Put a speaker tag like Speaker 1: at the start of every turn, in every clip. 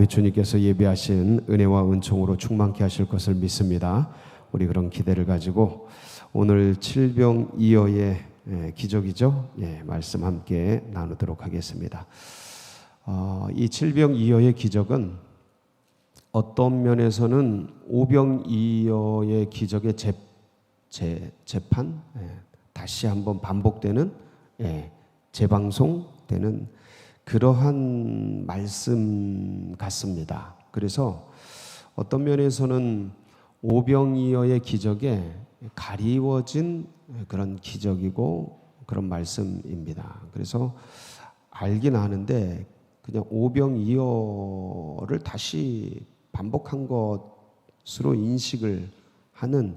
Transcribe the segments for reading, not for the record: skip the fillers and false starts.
Speaker 1: 우리 주님께서 예비하신 은혜와 은총으로 충만케 하실 것을 믿습니다. 우리 그런 기대를 가지고 오늘 칠병이어의 기적이죠. 말씀 함께 나누도록 하겠습니다. 이 칠병이어의 기적은 어떤 면에서는 오병이어의 기적의 재판, 다시 한번 반복되는 재방송되는 그러한 말씀 같습니다. 그래서 어떤 면에서는 오병이어의 기적에 가리워진 그런 기적이고 그런 말씀입니다. 그래서 알긴 아는데 그냥 오병이어를 다시 반복한 것으로 인식을 하는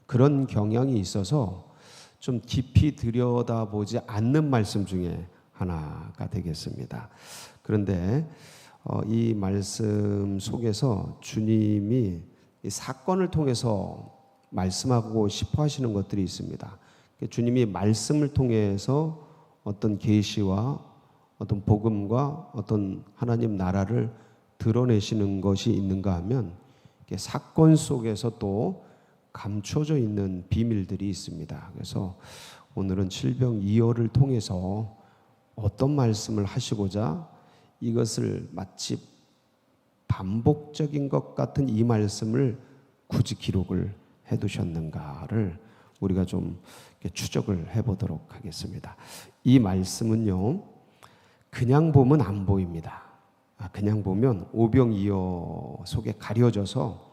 Speaker 1: 그런 경향이 있어서 좀 깊이 들여다보지 않는 말씀 중에 하나가 되겠습니다. 그런데 이 말씀 속에서 주님이 이 사건을 통해서 말씀하고 싶어 하시는 것들이 있습니다. 주님이 말씀을 통해서 어떤 계시와 어떤 복음과 어떤 하나님 나라를 드러내시는 것이 있는가 하면 사건 속에서 또 감춰져 있는 비밀들이 있습니다. 그래서 오늘은 칠병이어를 통해서 어떤 말씀을 하시고자 이것을 마치 반복적인 것 같은 이 말씀을 굳이 기록을 해두셨는가를 우리가 좀 추적을 해보도록 하겠습니다. 이 말씀은요, 그냥 보면 안 보입니다. 그냥 보면 오병이어 속에 가려져서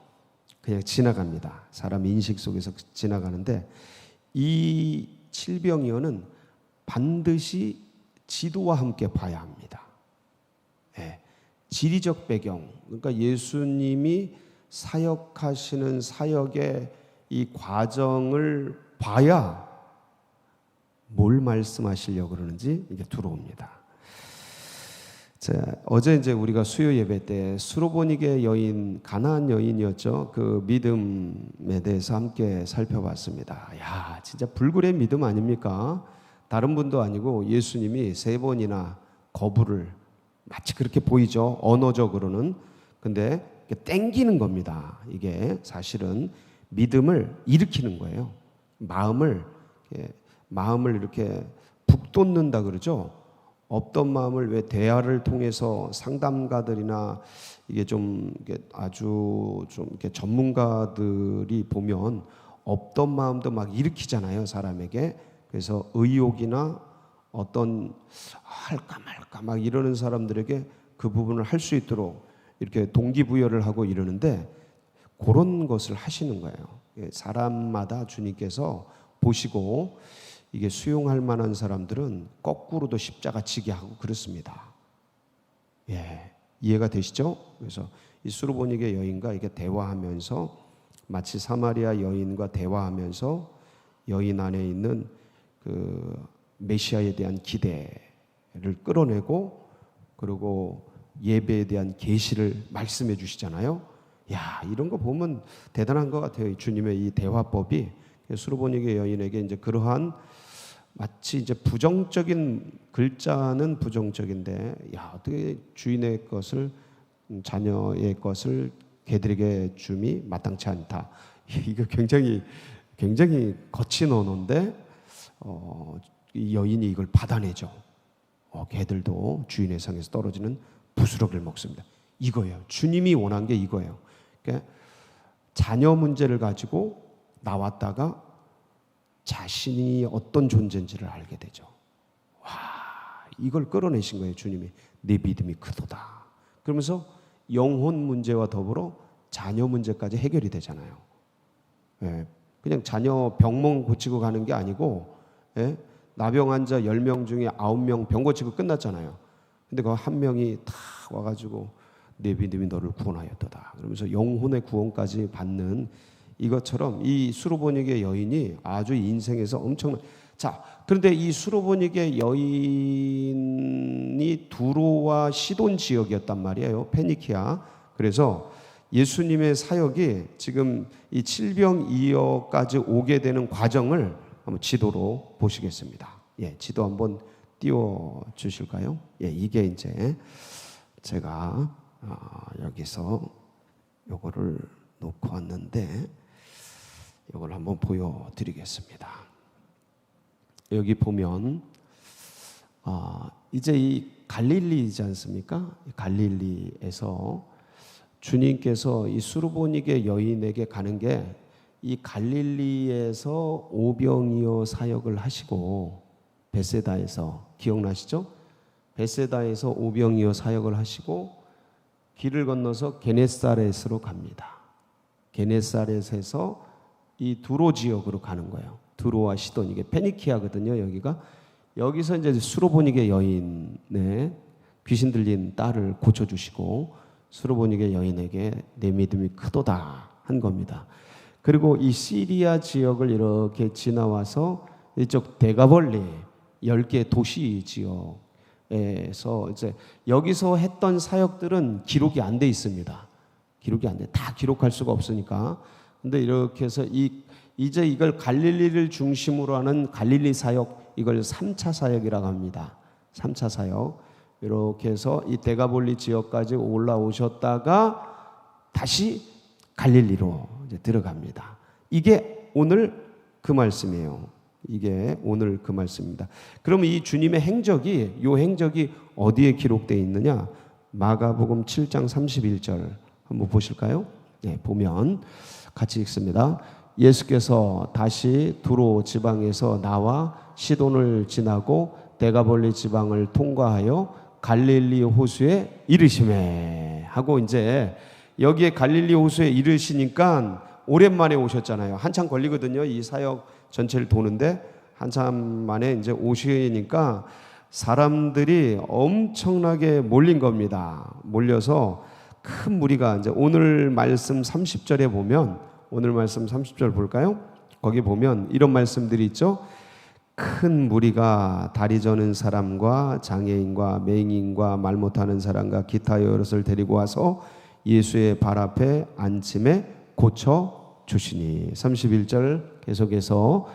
Speaker 1: 그냥 지나갑니다. 사람 인식 속에서 지나가는데 이 칠병이어는 반드시 지도와 함께 봐야 합니다. 지리적 배경, 그러니까 예수님이 사역하시는 사역의 이 과정을 봐야 뭘 말씀하시려고 그러는지 이게 들어옵니다. 어제 이제 우리가 수요 예배 때 수로보니게 여인, 가나안 여인이었죠. 그 믿음에 대해서 함께 살펴봤습니다. 야, 진짜 불굴의 믿음 아닙니까? 다른 분도 아니고 예수님이 3번이나 거부를 마치 그렇게 보이죠. 언어적으로는. 근데 땡기는 겁니다. 이게 사실은 믿음을 일으키는 거예요. 마음을 이렇게 북돋는다 그러죠. 없던 마음을 왜 대화를 통해서 상담가들이나 이게 좀 아주 좀 이렇게 전문가들이 보면 없던 마음도 막 일으키잖아요, 사람에게. 그래서 의욕이나 어떤 할까 말까 막 이러는 사람들에게 그 부분을 할 수 있도록 이렇게 동기부여를 하고 이러는데 그런 것을 하시는 거예요. 사람마다 주님께서 보시고 이게 수용할 만한 사람들은 거꾸로도 십자가 지게 하고 그렇습니다. 이해가 되시죠? 그래서 이 수로보니게 여인과 이게 대화하면서 마치 사마리아 여인과 대화하면서 여인 안에 있는 그 메시아에 대한 기대를 끌어내고 그리고 예배에 대한 계시를 말씀해 주시잖아요. 야, 이런 거 보면 대단한 것 같아요. 주님의 이 대화법이 수로보니게 여인에게 이제 그러한 마치 이제 부정적인 글자는 부정적인데, 야, 어떻게 주인의 것을 자녀의 것을 개들에게 줌이 마땅치 않다. 이거 굉장히 거친 언어인데 이 여인이 이걸 받아내죠. 개들도 주인의 상에서 떨어지는 부스러기를 먹습니다. 이거예요. 주님이 원한 게 이거예요. 그러니까 자녀 문제를 가지고 나왔다가 자신이 어떤 존재인지를 알게 되죠. 와, 이걸 끌어내신 거예요. 주님이. 내 믿음이 크도다. 그러면서 영혼 문제와 더불어 자녀 문제까지 해결이 되잖아요. 그냥 자녀 병몽 고치고 가는 게 아니고 나병 환자 10명 중에 9명 병 고치고 끝났잖아요. 근데 그 한 명이 다 와가지고 내 믿음이 너를 구원하였도다. 그러면서 영혼의 구원까지 받는 이것처럼 이 수로보니게 여인이 아주 인생에서 엄청난. 자, 그런데 이 수로보니게 여인이 두로와 시돈 지역이었단 말이에요. 페니키아. 그래서 예수님의 사역이 지금 이 칠병이어까지 오게 되는 과정을 한번 지도로 보시겠습니다. 지도 한번 띄워 주실까요? 이게 이제 제가 여기서 요거를 놓고 왔는데 요걸 한번 보여드리겠습니다. 여기 보면 이제 이 갈릴리이지 않습니까? 갈릴리에서 주님께서 이 수르보니게 여인에게 가는 게 이 갈릴리에서 오병이어 사역을 하시고 베세다에서 기억나시죠? 베세다에서 오병이어 사역을 하시고 길을 건너서 게네사렛으로 갑니다. 게네사렛에서 이 두로 지역으로 가는 거예요. 두로와 시돈, 이게 페니키아거든요. 여기서 이제 수르보니게 여인의 귀신 들린 딸을 고쳐주시고 수르보니게 여인에게 내 믿음이 크도다 한 겁니다. 그리고 이 시리아 지역을 이렇게 지나와서 이쪽 데가볼리 10개 도시 지역에서 이제 여기서 했던 사역들은 기록이 안 돼 있습니다. 기록이 안 돼. 다 기록할 수가 없으니까. 근데 이렇게 해서 이제 이걸 갈릴리를 중심으로 하는 갈릴리 사역, 이걸 3차 사역이라고 합니다. 3차 사역. 이렇게 해서 이 데가볼리 지역까지 올라오셨다가 다시 갈릴리로 이제 들어갑니다. 이게 오늘 그 말씀이에요. 이게 오늘 그 말씀입니다. 그러면 이 주님의 행적이, 요 행적이 어디에 기록되어 있느냐? 마가복음 7장 31절 한번 보실까요? 네, 보면 같이 읽습니다. 예수께서 다시 두로 지방에서 나와 시돈을 지나고 데가볼리 지방을 통과하여 갈릴리 호수에 이르시매 하고, 이제 여기에 갈릴리 호수에 이르시니까 오랜만에 오셨잖아요. 한참 걸리거든요. 이 사역 전체를 도는데 한참 만에 이제 오시니까 사람들이 엄청나게 몰린 겁니다. 몰려서 큰 무리가, 이제 오늘 말씀 30절에 보면, 오늘 말씀 30절 볼까요? 거기 보면 이런 말씀들이 있죠. 큰 무리가 다리 저는 사람과 장애인과 맹인과 말 못하는 사람과 기타 여럿을 데리고 와서 예수의 발 앞에 앉힘에 고쳐 주시니. 31절 계속해서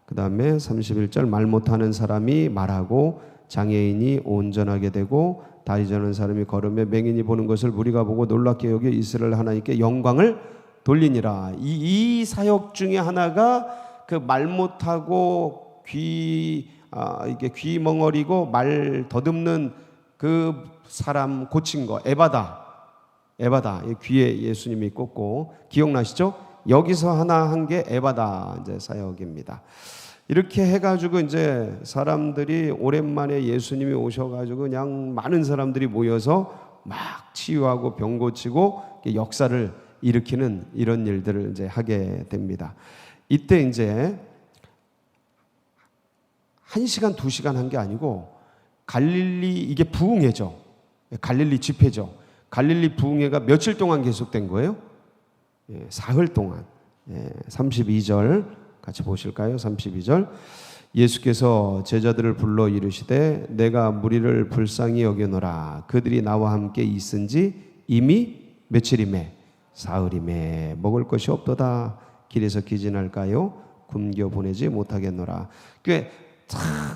Speaker 1: 그 다음에 31절 말 못하는 사람이 말하고 장애인이 온전하게 되고 다리 저는 사람이 걸으며 맹인이 보는 것을 무리가 보고 놀랍게 여겨 이스라엘 하나님께 영광을 돌리니라. 이 사역 중에 하나가 그 말 못하고 이게 귀 멍어리고 말 더듬는 그 사람 고친 거, 에바다 귀에 예수님이 꽂고, 기억나시죠? 여기서 하나 한 게 에바다 이제 사역입니다. 이렇게 해가지고 이제 사람들이 오랜만에 예수님이 오셔가지고 그냥 많은 사람들이 모여서 막 치유하고 병 고치고 역사를 일으키는 이런 일들을 이제 하게 됩니다. 이때 이제 1시간, 2시간 한 게 아니고 갈릴리, 이게 부흥회죠. 갈릴리 집회죠. 갈릴리 부흥회가 며칠 동안 계속된 거예요? 사흘 동안. 32절 같이 보실까요? 32절. 예수께서 제자들을 불러 이르시되 내가 무리를 불쌍히 여겨노라. 그들이 나와 함께 있은지 이미 며칠이매? 사흘이매. 먹을 것이 없도다. 길에서 기진할까요? 굶겨 보내지 못하겠노라. 꽤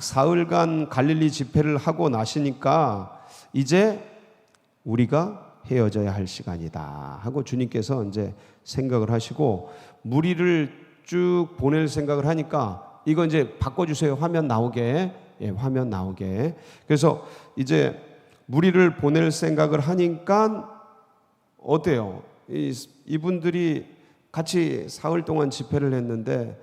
Speaker 1: 사흘간 갈릴리 집회를 하고 나시니까 이제 우리가 헤어져야 할 시간이다 하고 주님께서 이제 생각을 하시고 무리를 쭉 보낼 생각을 하니까 이거 이제 바꿔주세요. 화면 나오게. 화면 나오게. 그래서 이제 무리를 보낼 생각을 하니까 어때요? 이분들이 같이 사흘 동안 집회를 했는데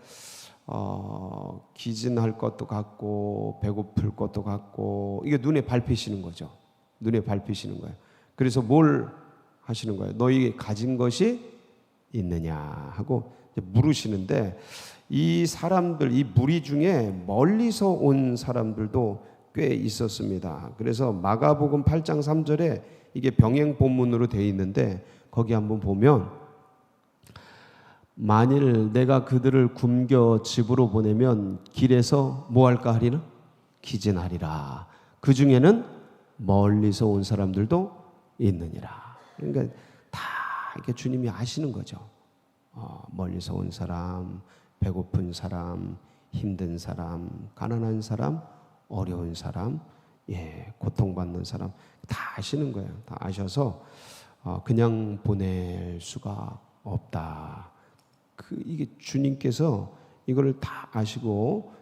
Speaker 1: 기진할 것도 같고 배고플 것도 같고, 이게 눈에 밟히시는 거죠. 눈에 밟히시는 거예요. 그래서 뭘 하시는 거예요? 너희 가진 것이 있느냐 하고 물으시는데, 이 사람들, 이 무리 중에 멀리서 온 사람들도 꽤 있었습니다. 그래서 마가복음 8장 3절에 이게 병행 본문으로 되어 있는데 거기 한번 보면, 만일 내가 그들을 굶겨 집으로 보내면 길에서 뭐 할까 하리나? 기진하리라. 그 중에는 멀리서 온 사람들도 있느니라. 그러니까 다 이렇게 주님이 아시는 거죠. 멀리서 온 사람, 배고픈 사람, 힘든 사람, 가난한 사람, 어려운 사람, 고통받는 사람 다 아시는 거예요. 다 아셔서 그냥 보낼 수가 없다. 이게 주님께서 이거를 다 아시고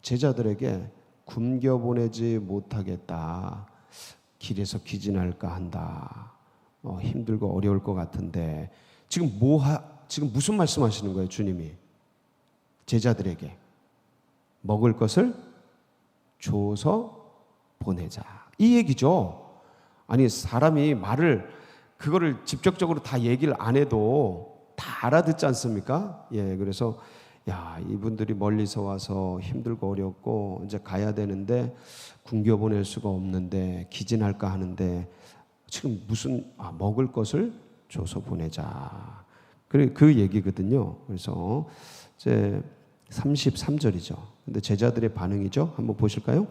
Speaker 1: 제자들에게 굶겨 보내지 못하겠다. 길에서 기진할까 한다. 힘들고 어려울 것 같은데 지금 지금 무슨 말씀하시는 거예요, 주님이? 제자들에게 먹을 것을 줘서 보내자. 이 얘기죠. 아니, 사람이 말을 그거를 직접적으로 다 얘기를 안 해도 다 알아듣지 않습니까? 예, 그래서 이분들이 멀리서 와서 힘들고 어렵고 이제 가야 되는데 굶겨 보낼 수가 없는데 기진할까 하는데 지금 무슨 먹을 것을 줘서 보내자. 그 얘기거든요. 그래서 이제 33절이죠. 근데 제자들의 반응이죠. 한번 보실까요?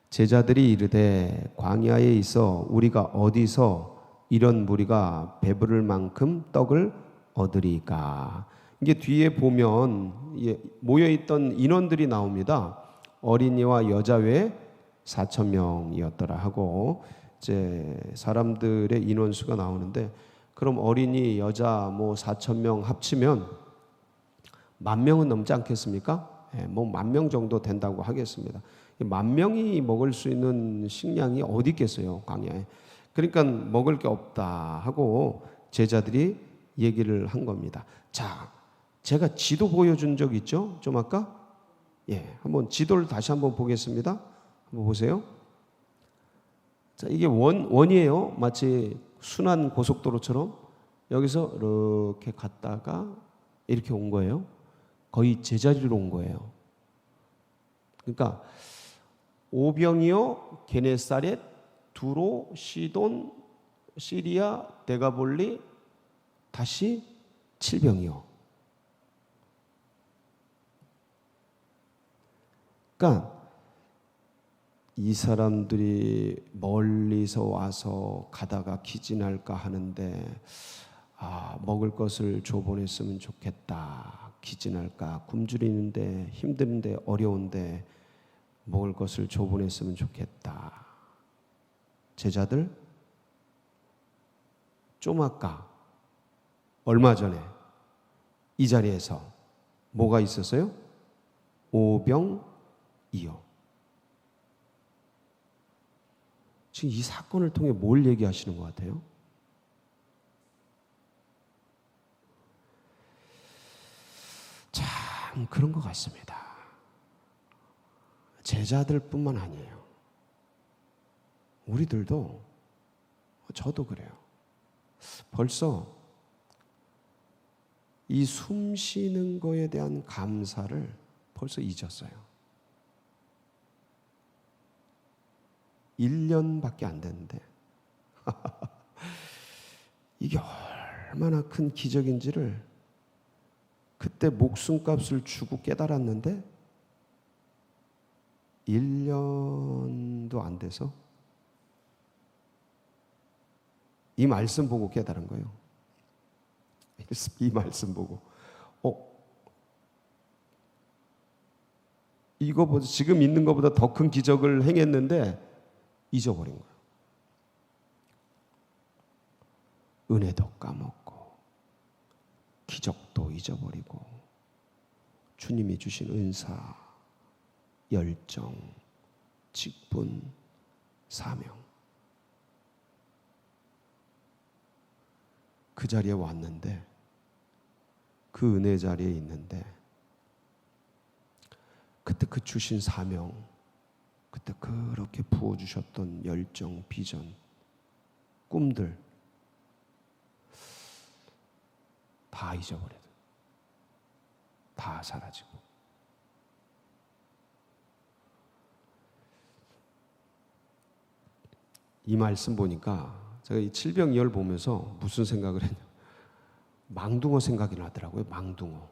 Speaker 1: 제자들이 이르되 광야에 있어 우리가 어디서 이런 무리가 배부를 만큼 떡을 얻으리까. 이게 뒤에 보면 모여있던 인원들이 나옵니다. 어린이와 여자 외에 4,000명이었더라 하고 이제 사람들의 인원수가 나오는데, 그럼 어린이 여자 4,000명 합치면 10,000명은 넘지 않겠습니까? 예, 10,000명 정도 된다고 하겠습니다. 10,000명이 먹을 수 있는 식량이 어디 있겠어요, 광야에. 그러니까 먹을 게 없다 하고 제자들이 얘기를 한 겁니다. 자, 제가 지도 보여준 적 있죠? 좀 아까? 예, 한번 지도를 다시 한번 보겠습니다. 한번 보세요. 자, 이게 원이에요. 마치 순환 고속도로처럼 여기서 이렇게 갔다가 이렇게 온 거예요. 거의 제자리로 온 거예요. 그러니까 오병이어, 게네사렛, 두로, 시돈, 시리아, 데가볼리, 다시 칠병이요. 그러니까 이 사람들이 멀리서 와서 가다가 기진할까 하는데 먹을 것을 줘보냈으면 좋겠다. 기진할까, 굶주리는데 힘든데 어려운데 먹을 것을 줘보냈으면 좋겠다. 제자들 좀 아까 얼마 전에 이 자리에서 뭐가 있었어요? 오병이어. 지금 이 사건을 통해 뭘 얘기하시는 것 같아요? 참 그런 것 같습니다. 제자들뿐만 아니에요. 우리들도, 저도 그래요. 벌써 이 숨 쉬는 거에 대한 감사를 벌써 잊었어요. 1년밖에 안 됐는데 이게 얼마나 큰 기적인지를 그때 목숨값을 주고 깨달았는데 1년도 안 돼서 이 말씀 보고 깨달은 거예요. 이 말씀 보고 이거보다, 지금 있는 것보다 더 큰 기적을 행했는데 잊어버린 거예요. 은혜도 까먹고 기적도 잊어버리고 주님이 주신 은사, 열정, 직분, 사명, 그 자리에 왔는데, 그 은혜 자리에 있는데 그때 그 주신 사명, 그때 그렇게 부어주셨던 열정, 비전, 꿈들 다 잊어버려요. 다 사라지고. 이 말씀 보니까 제가 이 칠병이어를 보면서 무슨 생각을 했냐, 망둥어 생각이 나더라고요. 망둥어.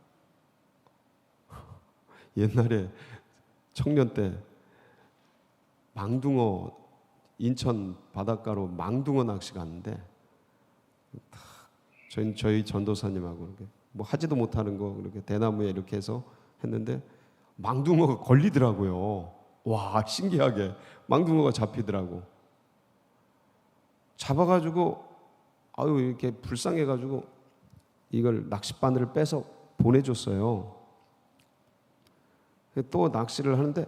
Speaker 1: 옛날에 청년 때 망둥어, 인천 바닷가로 망둥어 낚시 갔는데 저희 전도사님하고 이렇게 뭐 하지도 못하는 거 이렇게 대나무에 이렇게 해서 했는데 망둥어가 걸리더라고요. 와, 신기하게 망둥어가 잡히더라고. 잡아가지고 아유 이렇게 불쌍해가지고 이걸 낚싯바늘을 빼서 보내줬어요. 또 낚시를 하는데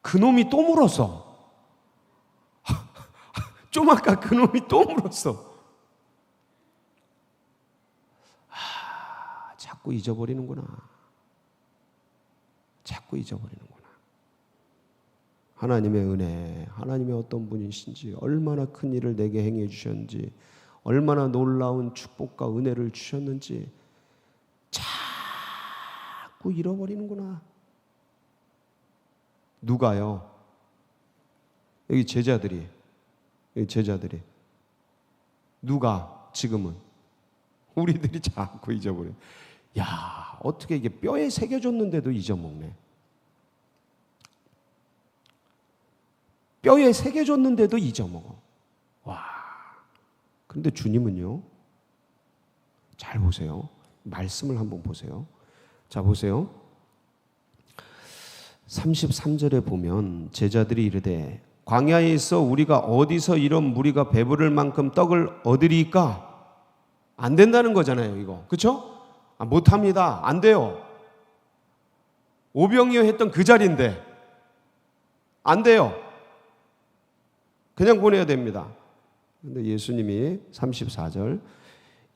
Speaker 1: 그놈이 또 물었어. 좀 아까 그놈이 또 물었어. 자꾸 잊어버리는구나. 자꾸 잊어버리는구나. 하나님의 은혜, 하나님의 어떤 분이신지, 얼마나 큰 일을 내게 행해 주셨는지, 얼마나 놀라운 축복과 은혜를 주셨는지 자꾸 잃어버리는구나. 누가요? 여기 제자들이 누가 지금은 우리들이 자꾸 잊어버려. 야, 어떻게 이게 뼈에 새겨졌는데도 잊어먹네. 뼈에 새겨졌는데도 잊어먹어. 와. 그런데 주님은요. 잘 보세요. 말씀을 한번 보세요. 자, 보세요. 33절에 보면 제자들이 이르되 광야에 있어 우리가 어디서 이런 무리가 배부를 만큼 떡을 얻으리까? 안 된다는 거잖아요, 이거. 그렇죠? 못합니다. 안 돼요. 오병이어 했던 그 자리인데 안 돼요. 그냥 보내야 됩니다. 그런데 예수님이 34절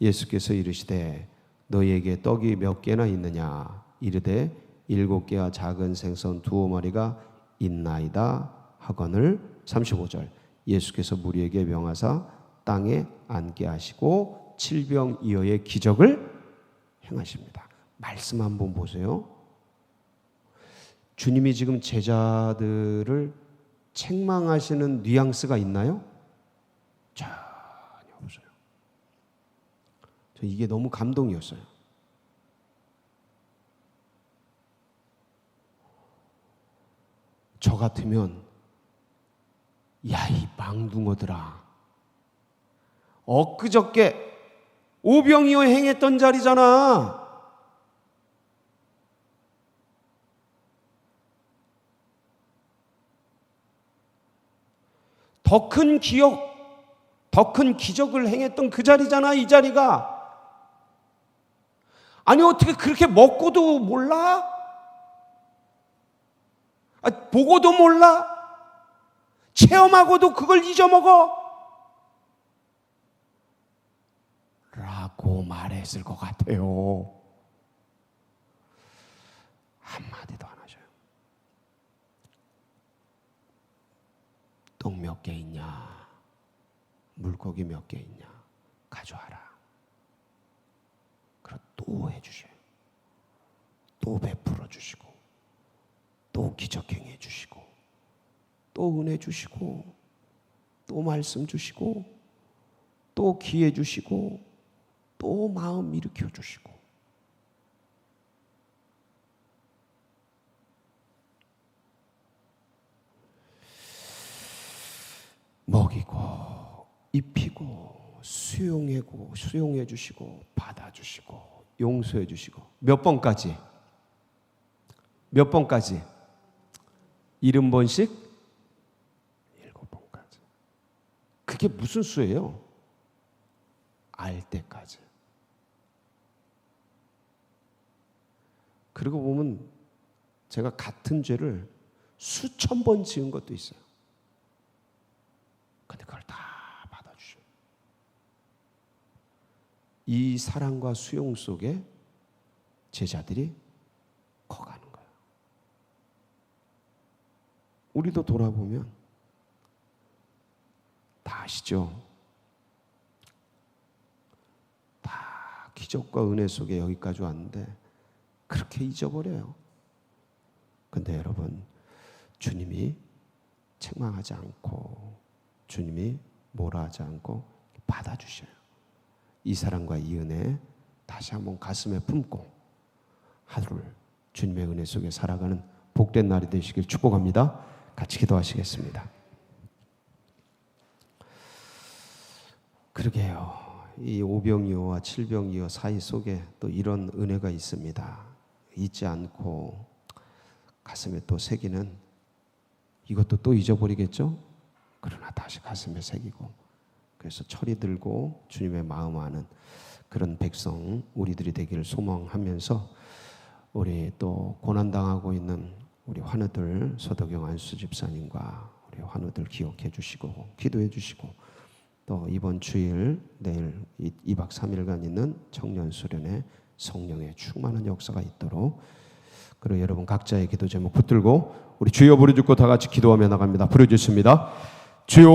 Speaker 1: 예수께서 이르시되 너희에게 떡이 몇 개나 있느냐? 이르되 7개와 작은 생선 2마리가 있나이다 하거늘. 35절 예수께서 무리에게 명하사 땅에 앉게 하시고 칠병이어의 기적을 행하십니다. 말씀 한번 보세요. 주님이 지금 제자들을 책망하시는 뉘앙스가 있나요? 전혀 없어요. 저 이게 너무 감동이었어요. 저 같으면 야, 이 망둥어들아, 엊그저께 오병이어 행했던 자리잖아. 더 큰 기억, 더 큰 기적을 행했던 그 자리잖아, 이 자리가. 아니 어떻게 그렇게 먹고도 몰라? 보고도 몰라? 체험하고도 그걸 잊어먹어? 라고 말했을 것 같아요. 한마디도 안 하셔요. 떡 몇 개 있냐? 물고기 몇 개 있냐? 가져와라. 그럼 또 해주셔요. 또 베풀어 주시고, 또 기적행해 주시고, 또 은혜 주시고, 또 말씀 주시고, 또 기회 주시고, 또 마음 일으켜 주시고. 먹이고 입히고 수용해 주시고 받아 주시고 용서해 주시고. 몇 번까지? 몇 번까지? 70번씩? 7번까지. 그게 무슨 수예요? 알 때까지. 그러고 보면 제가 같은 죄를 수천 번 지은 것도 있어요. 근데 그걸 다 받아주셔요. 이 사랑과 수용 속에 제자들이 커가는 거예요. 우리도 돌아보면 다 아시죠? 다 기적과 은혜 속에 여기까지 왔는데 그렇게 잊어버려요. 근데 여러분, 주님이 책망하지 않고, 주님이 뭐라 하지 않고 받아주셔요. 이 사랑과 이 은혜 다시 한번 가슴에 품고 하루를 주님의 은혜 속에 살아가는 복된 날이 되시길 축복합니다. 같이 기도하시겠습니다. 그러게요. 이 오병이어와 칠병이어 사이 속에 또 이런 은혜가 있습니다. 잊지 않고 가슴에 또 새기는, 이것도 또 잊어버리겠죠? 그러나 다시 가슴에 새기고 그래서 철이 들고 주님의 마음하는 그런 백성 우리들이 되기를 소망하면서 우리 또 고난당하고 있는 우리 환우들 서도경 안수 집사님과 우리 환우들 기억해 주시고 기도해 주시고 또 이번 주일 내일 2박 3일간 있는 청년 수련회 성령의 충만한 역사가 있도록 그리고 여러분 각자의 기도 제목 붙들고 우리 주여 부르짖고 다 같이 기도하며 나갑니다. 부르짖습니다. 주여